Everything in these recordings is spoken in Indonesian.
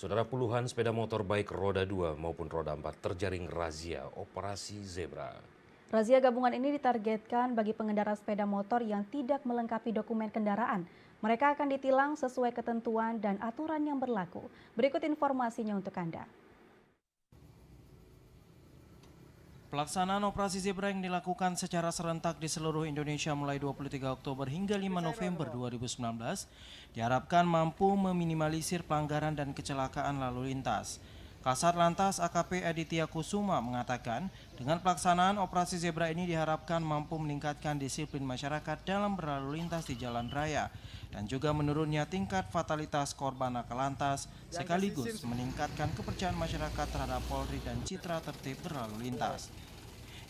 Saudara, puluhan sepeda motor baik roda 2 maupun roda 4 terjaring razia Operasi Zebra. Razia gabungan ini ditargetkan bagi pengendara sepeda motor yang tidak melengkapi dokumen kendaraan. Mereka akan ditilang sesuai ketentuan dan aturan yang berlaku. Berikut informasinya untuk Anda. Pelaksanaan Operasi Zebra yang dilakukan secara serentak di seluruh Indonesia mulai 23 Oktober hingga 5 November 2019 diharapkan mampu meminimalisir pelanggaran dan kecelakaan lalu lintas. Kasat Lantas AKP Aditya Kusuma mengatakan, dengan pelaksanaan Operasi Zebra ini diharapkan mampu meningkatkan disiplin masyarakat dalam berlalu lintas di jalan raya dan juga menurunnya tingkat fatalitas korban laka lantas sekaligus meningkatkan kepercayaan masyarakat terhadap Polri dan citra tertib berlalu lintas.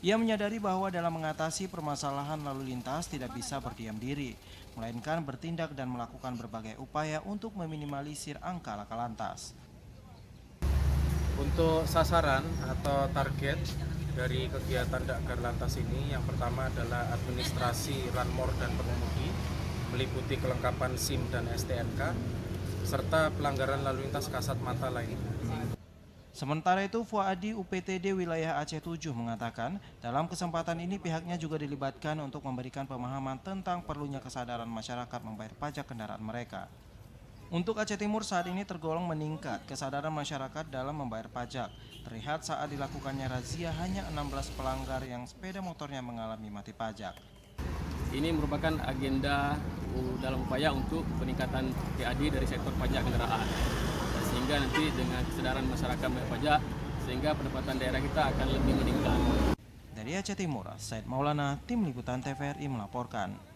Ia menyadari bahwa dalam mengatasi permasalahan lalu lintas tidak bisa berdiam diri, melainkan bertindak dan melakukan berbagai upaya untuk meminimalisir angka laka lantas. Untuk sasaran atau target dari kegiatan Dakar Lantas ini, yang pertama adalah administrasi ranmor dan pengemudi, meliputi kelengkapan SIM dan STNK, serta pelanggaran lalu lintas kasat mata lainnya. Sementara itu, Fuadi UPTD Wilayah Aceh 7 mengatakan, dalam kesempatan ini pihaknya juga dilibatkan untuk memberikan pemahaman tentang perlunya kesadaran masyarakat membayar pajak kendaraan mereka. Untuk Aceh Timur saat ini tergolong meningkat kesadaran masyarakat dalam membayar pajak. Terlihat saat dilakukannya razia hanya 16 pelanggar yang sepeda motornya mengalami mati pajak. Ini merupakan agenda dalam upaya untuk peningkatan PAD dari sektor pajak kendaraan. Sehingga nanti dengan kesadaran masyarakat membayar pajak, sehingga pendapatan daerah kita akan lebih meningkat. Dari Aceh Timur, Said Maulana, Tim Liputan TVRI melaporkan.